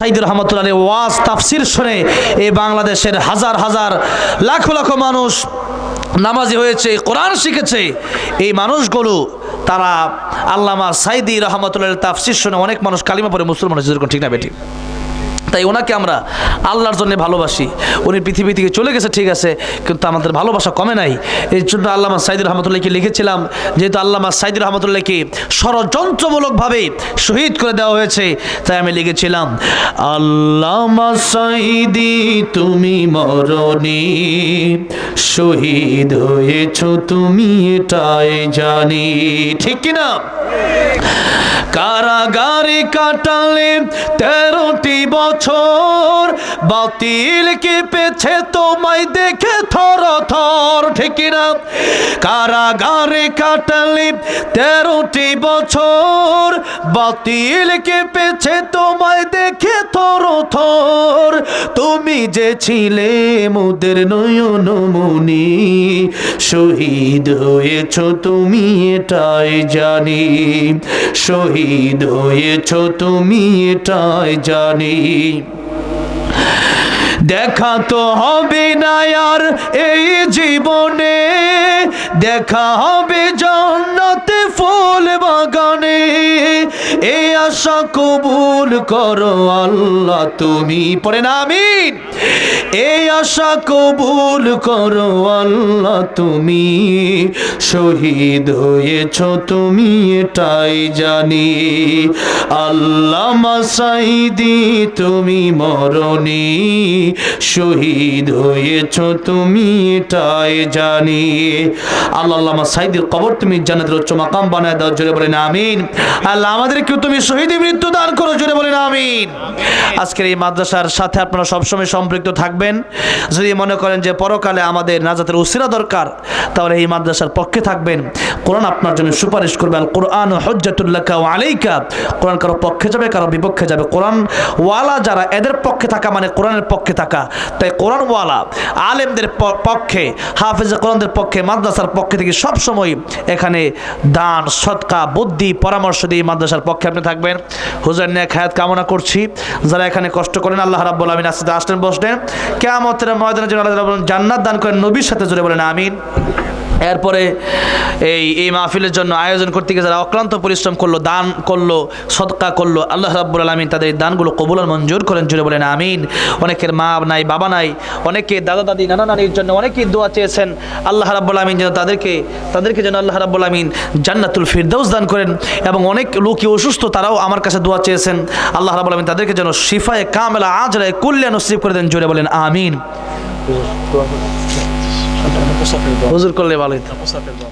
সাইদি রহমতুল্লাহ আলাইহি ওয়াজ তাফসির শুনে এই বাংলাদেশের হাজার হাজার লাখো লাখো মানুষ নামাজি হয়েছে, কোরআন শিখেছে। এই মানুষগুলো তারা আল্লামা সাইদি রহমতুল্লাহ তাফসির শুনে অনেক মানুষ কালিমা পড়ে মুসলমান হয়েছে, যেরকম ঠিক না বেঠিক? তাই ওনাকে আমরা আল্লাহর জন্য ভালোবাসি। উনি পৃথিবী থেকে চলে গেছে ঠিক আছে, কিন্তু আমাদের ভালোবাসা কমে নাই। এই জন্য আল্লামা সাইদি রহমতুল্লাহকে লিখেছিলাম, যেহেতু আল্লামা সাইদি রহমতুল্লাহকে ষড়যন্ত্রমূলকভাবে শহীদ করে দেওয়া হয়েছে, তাই আমি লিখেছিলাম, আল্লামা সাইদি তুমি মরণি, শহীদ হয়েছ তুমি এটাই জানি। ঠিক কিনা? কারাগারে কাটালে 13টি বছর, বাতিল কেঁপেছে তোমায় দেখে থর থর। ঠিক কিনা? কারাগারে কাটালে 13টি বছর, বাতিল কেঁপেছে তোমায় দেখে থর থর। তুমি যে ছিলে মোদের নয়নমণি, শহীদ হয়েছ তুমি এটাই জানি, শহীদ হয়েছ তুমি এটাই জানি। দেখা তো হবে না আর এই জীবনে, দেখা হবে জান্নাতে ফুল বাগানে। এই আশা কবুল করো আল্লাহ তুমি, পড়েন আমিন। এই আশা কবুল করো আল্লাহ তুমি, শহীদ হয়েছ তুমি এটাই জানি। আল্লামা সাইদি তুমি মরণি, শহীদ হয়েছ তুমি এটাই জানি। আল্লামা সাইদির কবর তুমি জান্নাতের উচ্চ মাকাম বানায় দাও, জোরে বলেন আমিন। আল্লাহ আমাদেরকেও তুমি শহীদ মৃত্যু দান করো, জোরে বলেন আমিন। আজকের এই মাদ্রাসার সাথে আপনারা সবসময় সম্পৃক্ত থাকবেন। যদি মনে করেন যে পরকালে আমাদের নাজাতের উসিলা দরকার, তাহলে এই মাদ্রাসার পক্ষে থাকবেন। কোরআন আপনার জন্য সুপারিশ করবে। আল কোরআন হুজ্জাতুল লাকা ওয়া আলাইকা। কোরআন কারো পক্ষে যাবে, কারো বিপক্ষে যাবে। কোরআন ওয়ালা যারা, এদের পক্ষে থাকা মানে কোরআনের পক্ষে থাকা। তাই কোরআন ওয়ালা আলেমদের পক্ষে, হাফেজ কোরআনদের পক্ষে, মাদ্রাসার পক্ষে থেকে সব সময় এখানে দান, সদকা, বুদ্ধি, পরামর্শ দিয়ে মাদ্রাসার পক্ষে আপনি থাকবেন। হুজুর নেক হায়াত কামনা করছি। যারা এখানে কষ্ট করেন আল্লাহ রাব্বুল আমিন আস্তে আসলেন বসলেন, কিয়ামতের ময়দানে যেন আল্লাহ জান্নাত দান করেন, নবীর সাথে জুড়ে বলেন আমিন। এরপরে এই মাহফিলের জন্য আয়োজন করতে গিয়ে যারা অক্লান্ত পরিশ্রম করলো, দান করলো, সদকা করলো, আল্লাহ রাব্বুল আলামিন তাদের এই দানগুলো কবুল আর মঞ্জুর করেন, জুড়ে বলেন আমিন। অনেকের মা নাই, বাবা নাই, অনেকে দাদা দাদি, নানা নানির জন্য অনেকেই দোয়া চেয়েছেন। আল্লাহ রাব্বুল আমিন যেন তাদেরকে যেন আল্লাহ রাব্বুল আমিন জান্নাতুল ফিরদাউস দান করেন। এবং অনেক লোকই অসুস্থ, তারাও আমার কাছে দোয়া চেয়েছেন। আল্লাহ রাব্বুল আমিন তাদেরকে যেন শিফায়ে কামেলা আজরায়ে কুল্লিয়া নসিব করে দেন, জুড়ে বলেন আমিন। হুজুর করলে ভালো হতো।